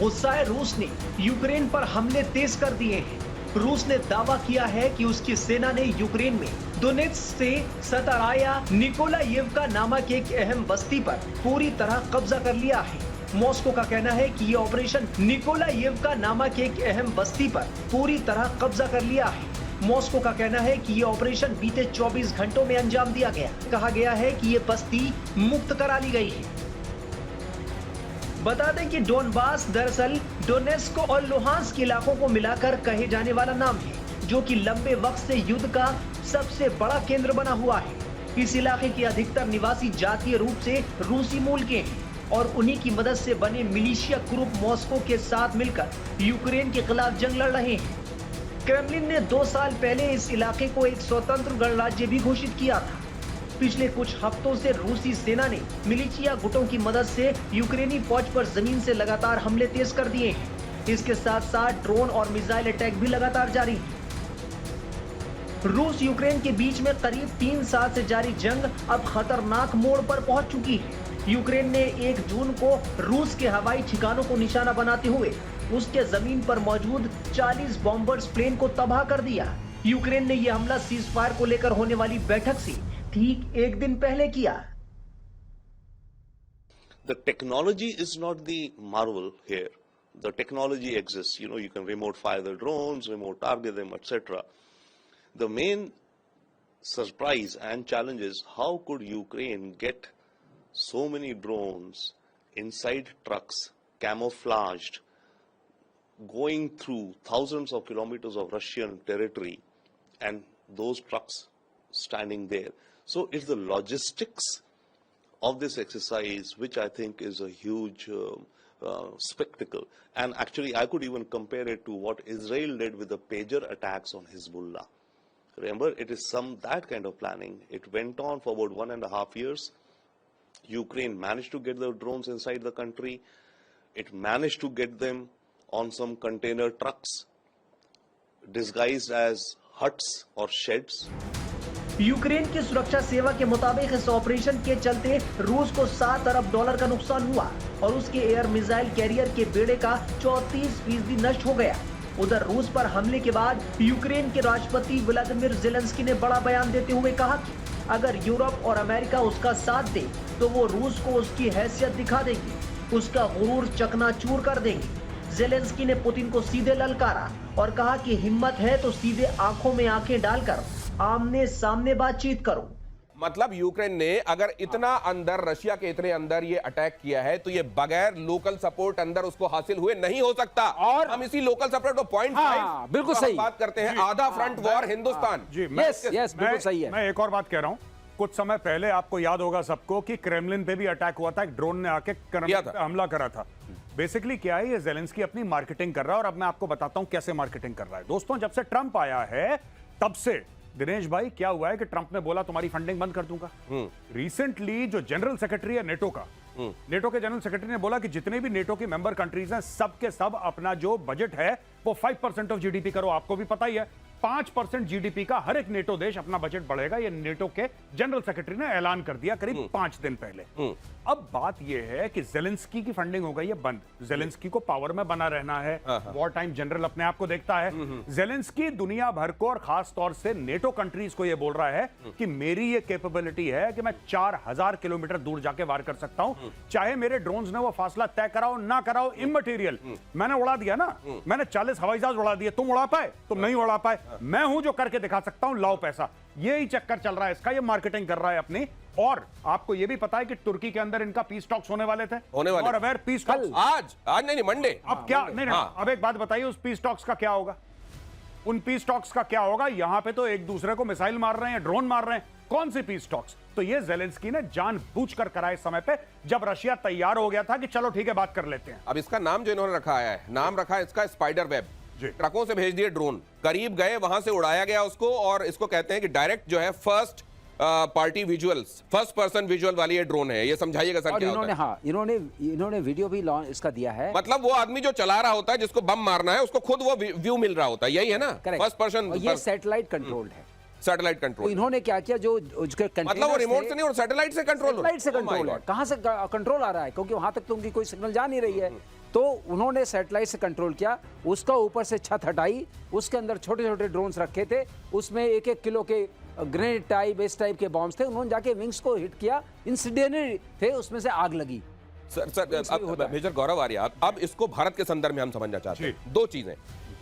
गुस्साए रूस ने यूक्रेन पर हमले तेज कर दिए हैं। रूस ने दावा किया है कि उसकी सेना ने यूक्रेन में डोनेत्स्क से सताराया निकोलायेवका नामक एक अहम बस्ती पर पूरी तरह कब्जा कर लिया है। मॉस्को का कहना है कि ये ऑपरेशन निकोलायेवका नामक एक अहम बस्ती पर पूरी तरह कब्जा कर लिया है। मॉस्को का कहना है कि ये ऑपरेशन बीते 24 घंटों में अंजाम दिया गया। कहा गया है कि ये बस्ती मुक्त करा ली गई है। बता दें कि डोनबास दरअसल डोनेत्स्क और लुहांस्क इलाकों को मिलाकर कहे जाने वाला नाम है, जो कि लंबे वक्त से युद्ध का सबसे बड़ा केंद्र बना हुआ है। इस इलाके के अधिकतर निवासी जातीय रूप से रूसी मूल के हैं और उन्हीं की मदद से बने मिलिशिया ग्रुप मॉस्को के साथ मिलकर यूक्रेन के खिलाफ जंग लड़ रहे हैं। क्रेमलिन ने 2 साल पहले इस इलाके को एक स्वतंत्र गणराज्य भी घोषित किया था। पिछले कुछ हफ्तों से रूसी सेना ने मिलिशिया गुटों की मदद से यूक्रेनी फौज पर जमीन से लगातार हमले तेज कर दिए हैं। इसके साथ साथ ड्रोन और मिसाइल अटैक भी लगातार जारी है। रूस यूक्रेन के बीच में करीब 3 साल से जारी जंग अब खतरनाक मोड़ पर पहुंच चुकी है। यूक्रेन ने 1 जून को रूस के हवाई ठिकानों को निशाना बनाते हुए उसके जमीन पर मौजूद 40 बॉम्बर्स प्लेन को तबाह कर दिया। यूक्रेन ने यह हमला सीज फायर को लेकर होने वाली बैठक से ठीक 1 दिन पहले किया। The technology is not the marvel here. The technology exists. You can remote fire the drones, remote target them, etc. The main surprise and challenge is how could Ukraine get so many drones inside trucks, camouflaged, going through thousands of kilometers of Russian territory, and those trucks standing there. So it's the logistics of this exercise which I think is a huge spectacle. And actually I could even compare it to what Israel did with the pager attacks on Hezbollah. Remember, it is that kind of planning. It went on for about 1.5 years. Ukraine managed to get the drones inside the country. It managed to get them on some container trucks disguised as huts or sheds. Ukraine की सुरक्षा सेवा के मुताबिक इस operation के चलते रूस को $7 अरब का नुकसान हुआ और उसके एयर मिसाइल कैरियर के बेड़े का 34% नष्ट हो गया। उधर रूस पर हमले के बाद यूक्रेन के राष्ट्रपति व्लादिमीर ज़ेलेंस्की ने बड़ा बयान देते हुए कहा कि अगर यूरोप और अमेरिका उसका साथ दे तो वो रूस को उसकी हैसियत दिखा देंगे, उसका गुरूर चकनाचूर कर देंगे। ज़ेलेंस्की ने पुतिन को सीधे ललकारा और कहा कि हिम्मत है तो सीधे आंखों में आंखें डालकर आमने सामने बातचीत करो। मतलब यूक्रेन ने अगर इतना अंदर, रशिया के इतने अंदर ये अटैक किया है तो ये बगैर लोकल सपोर्ट अंदर उसको हासिल हुए नहीं हो सकता। और हम इसी लोकल सपोर्ट को 0.5 बिल्कुल सही बात करते हैं। आधा फ्रंट वॉर हिंदुस्तान। यस बिल्कुल सही है। मैं एक और बात कह रहा हूं, कुछ समय पहले आपको याद होगा सबको कि क्रेमलिन पे भी अटैक हुआ था, एक ड्रोन ने आके हमला करा था। बेसिकली क्या है, ये ज़ेलेंस्की अपनी मार्केटिंग कर रहा है और अब मैं आपको बताता हूं कैसे मार्केटिंग कर रहा है। दोस्तों, जब से ट्रंप आया है तब से दिनेश भाई क्या हुआ है कि ट्रंप ने बोला तुम्हारी फंडिंग बंद कर दूंगा। रिसेंटली जो जनरल सेक्रेटरी है नेटो का, नेटो के जनरल सेक्रेटरी ने बोला कि जितने भी नेटो की मेंबर कंट्रीज हैं सब के सब अपना जो बजट है वो 5% ऑफ जीडीपी करो। आपको भी पता ही है 5% जीडीपी का हर एक नेटो देश अपना बजट बढ़ेगा। ये नेटो के जनरल सेक्रेटरी ने ऐलान कर दिया करीब 5 दिन पहले। अब बात यह है कि ज़ेलेंस्की की फंडिंग हो गई है बंद। ज़ेलेंस्की को पावर में बना रहना है, वॉर टाइम जनरल अपने आप को देखता है। ज़ेलेंस्की दुनिया भर को और खास तौर से नेटो कंट्रीज को यह बोल रहा है कि मेरी ये कैपेबिलिटी है कि मैं 4000 किलोमीटर दूर जाके वार कर सकता हूं, चाहे मेरे ड्रोन्स ने वो फासला तय कराओ ना कराओ, इममटेरियल। मैंने उड़ा दिया ना, मैंने 40 हवाई जहाज उड़ा दिए, तुम उड़ा पाए? तुम नहीं उड़ा पाए। मैं हूं जो करके दिखा सकता हूं, लाओ पैसा। यही चक्कर चल रहा है इसका, ये मार्केटिंग कर रहा है अपनी। और आपको ये भी पता है कि तुर्की के अंदर इनका पीस टॉक्स होने वाले थे, और अवेयर पीस टॉक्स आज नहीं मंडे। अब क्या नहीं, अब एक बात बताइए, उस पीस टॉक्स का क्या होगा? उन पीस टॉक्स का क्या होगा? यहां पे तो एक दूसरे को मिसाइल मार रहे हैं, ड्रोन मार रहे हैं, कौन सी पीस टॉक्स? तो ये ज़ेलेंस्की ने जानबूझकर कराए समय पे, जब रशिया तैयार हो गया था कि चलो ठीक है बात कर लेते हैं। अब इसका नाम जो इन्होंने रखा है, नाम रखा है इसका स्पाइडर वेब। ट्रकों से भेज दिए ड्रोन, करीब गए, वहां से उड़ाया गया उसको, और इसको कहते हैं कि डायरेक्ट जो है first party visuals, first person visual वाली ये ड्रोन है। ये समझाइएगा सर क्या होता है? हाँ, इन्होंने वीडियो भी लॉन्च इसका दिया है। मतलब वो आदमी जो चला रहा होता है, जिसको बम मारना है, उसको खुद वो व्यू मिल रहा होता है, यही है ना? First person. ये सैटेलाइट कंट्रोल्ड है, सैटेलाइट कंट्रोल। तो इन्होंने क्या किया, जो मतलब वो रिमोट से नहीं और सैटेलाइट से कंट्रोल है। कहां से कंट्रोल आ रहा है? क्योंकि वहां तक तो उनकी कोई सिग्नल जा नहीं रही है। तो उन्होंने सैटेलाइट से कंट्रोल किया, उसका ऊपर से छत हटाई, उसके अंदर छोटे छोटे ड्रोन्स रखे थे, उसमें 1-1 किलो के ग्रेनेड टाइप इस टाइप के बॉम्ब्स थे, उन्होंने जाके विंग्स को हिट किया, इंसिडेंटली थे, उसमें से आग लगी। सर मेजर गौरव आर्या, अब इसको भारत के संदर्भ में हम समझना चाहते हैं। दो चीजें,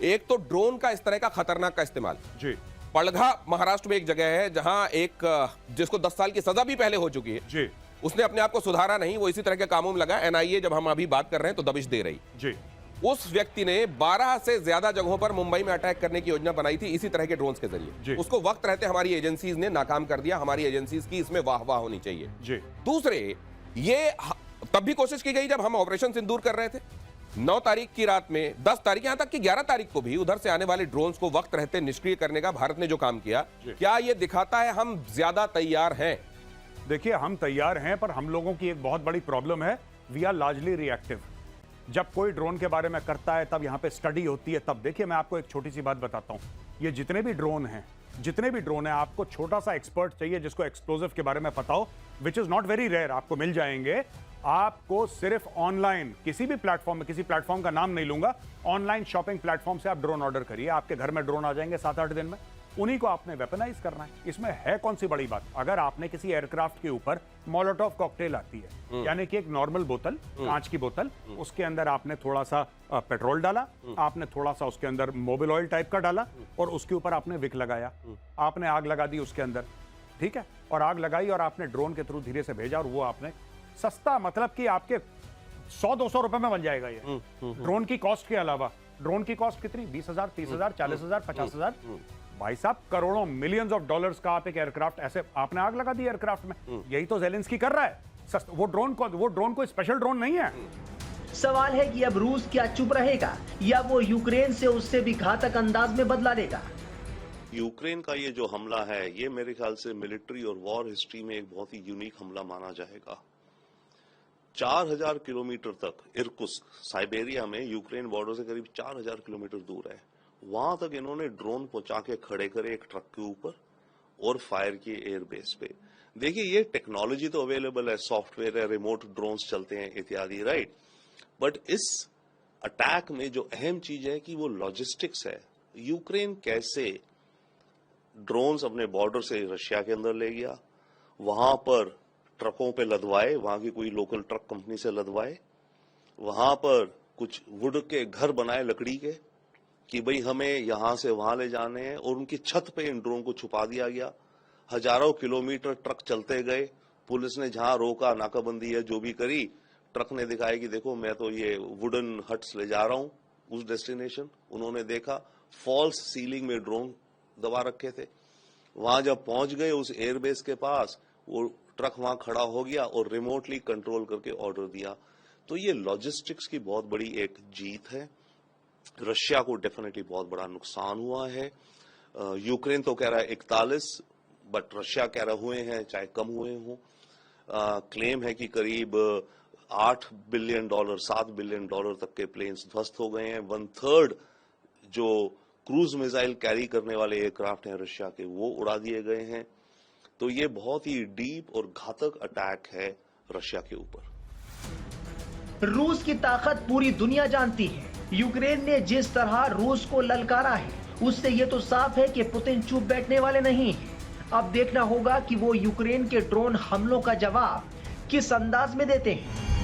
एक तो ड्रोन का इस तरह का खतरनाक का इस्तेमाल जी, पड़घा महाराष्ट्र में एक जगह है जहां एक जिसको 10 साल की सजा भी पहले हो चुकी है जी, उसने अपने आप को सुधारा नहीं, वो इसी तरह के कामों में लगा। एनआईए जब हम अभी बात कर रहे हैं तो दबिश दे रही जी। उस व्यक्ति ने 12 से ज्यादा जगहों पर मुंबई में अटैक करने की योजना बनाई थी इसी तरह के ड्रोन्स के जरिए। उसको वक्त रहते हमारी एजेंसीज ने नाकाम कर दिया। हमारी एजेंसीज की इसमें वाह होनी चाहिए जी। दूसरे, ये तब भी कोशिश की गई जब हम ऑपरेशन सिंदूर कर रहे थे 9 तारीख की रात में, 10 तारीख, यहां तक कि 11 तारीख को भी उधर से आने वाले ड्रोन्स को वक्त रहते निष्क्रिय करने का भारत ने जो काम किया, क्या यह दिखाता है हम ज्यादा तैयार हैं? देखिए, हम तैयार हैं, पर हम लोगों की एक बहुत बड़ी प्रॉब्लम है, वी आर लार्जली रिएक्टिव। जब कोई ड्रोन के बारे में करता है तब यहां पे स्टडी होती है, तब देखिए मैं आपको एक छोटी सी बात बताता हूं, ये जितने भी ड्रोन हैं, आपको छोटा सा एक्सपर्ट चाहिए जिसको एक्सप्लोजिव के बारे में पता हो, which is not very rare, आपको मिल जाएंगे। आपको सिर्फ ऑनलाइन किसी भी प्लेटफॉर्म में, किसी प्लेटफॉर्म का नाम नहीं लूंगा, ऑनलाइन शॉपिंग प्लेटफॉर्म से आप ड्रोन ऑर्डर करिए, आपके घर में ड्रोन आ जाएंगे 7-8 दिन में। उन्हीं को आपने वेपनाइज करना है। इसमें है कौन सी बड़ी बात? अगर आपने किसी एयरक्राफ्ट के ऊपर मोलोटोव कॉकटेल आती है, यानी कि एक नॉर्मल बोतल, कांच की बोतल, उसके अंदर आपने थोड़ा सा पेट्रोल डाला, आपने थोड़ा सा उसके अंदर मोबिल ऑयल टाइप का डाला और उसके ऊपर आपने विक लगाया, आपने आग लगा दी उसके अंदर, ठीक है, और आग लगाई और आपने ड्रोन के थ्रू धीरे से भेजा और वो आपने सस्ता, मतलब कि आपके 100-200 रुपए में बन जाएगा ये ड्रोन की कॉस्ट के अलावा। ड्रोन की कॉस्ट कितनी? 20,000, 30,000, 40,000, 50,000, भाई साहब करोड़ों, मिलियंस ऑफ डॉलर्स का आप एक एयरक्राफ्ट, ऐसे आपने आग लगा दी एयरक्राफ्ट में। यही तो ज़ेलेंस्की कर रहा है। वो ड्रोन कोई स्पेशल ड्रोन नहीं है। सवाल है कि अब रूस क्या चुप रहेगा या वो यूक्रेन से उससे भी घातक अंदाज में बदला लेगा? यूक्रेन का ये जो हमला है, ये मेरे ख्याल से मिलिट्री और वॉर हिस्ट्री में एक बहुत ही यूनिक हमला माना जाएगा। 4000 किलोमीटर तक इर्कुत्स्क, साइबेरिया में, यूक्रेन बॉर्डर से करीब 4000 किलोमीटर दूर है, वहां तक इन्होंने ड्रोन पहुंचा के खड़े करे एक ट्रक के ऊपर और फायर किए एयरबेस पे। देखिए, ये टेक्नोलॉजी तो अवेलेबल है, सॉफ्टवेयर है, रिमोट ड्रोन्स चलते हैं इत्यादि, राइट, बट इस अटैक में जो अहम चीज है कि वो लॉजिस्टिक्स है। यूक्रेन कैसे ड्रोन्स अपने बॉर्डर से रशिया के अंदर ले गया, वहां पर ट्रकों पे लदवाए, वहां की कोई लोकल ट्रक कंपनी से लदवाए, वहां पर कुछ वुड के घर बनाए लकड़ी के कि भाई हमें यहां से वहां ले जाने हैं, और उनकी छत पे इन ड्रोन को छुपा दिया गया। हजारों किलोमीटर ट्रक चलते गए, पुलिस ने जहां रोका, नाकाबंदी है जो भी करी, ट्रक ने दिखाया कि देखो मैं तो ये वुडन हट्स ले जा रहा हूं उस डेस्टिनेशन। उन्होंने देखा फॉल्स सीलिंग में ड्रोन दबा रखे थे। वहां जब पहुंच गए उस एयरबेस के पास, वो ट्रक वहां खड़ा हो गया और रिमोटली कंट्रोल करके ऑर्डर दिया। तो ये लॉजिस्टिक्स की बहुत बड़ी एक जीत है। रशिया को डेफिनेटली बहुत बड़ा नुकसान हुआ है। यूक्रेन तो कह रहा है 41, बट रशिया कह रहे हुए हैं चाहे कम हुए हों। क्लेम है कि करीब $8 बिलियन, $7 बिलियन तक के प्लेन्स ध्वस्त हो गए हैं। 1/3 जो क्रूज मिसाइल कैरी करने वाले एयरक्राफ्ट हैं रशिया के, वो उड़ा दिए गए हैं। तो ये बहुत ही डीप और घातक अटैक है रशिया के ऊपर। रूस की ताकत पूरी दुनिया जानती है। यूक्रेन ने जिस तरह रूस को ललकारा है, उससे ये तो साफ है कि पुतिन चुप बैठने वाले नहीं हैं। अब देखना होगा कि वो यूक्रेन के ड्रोन हमलों का जवाब किस अंदाज में देते हैं।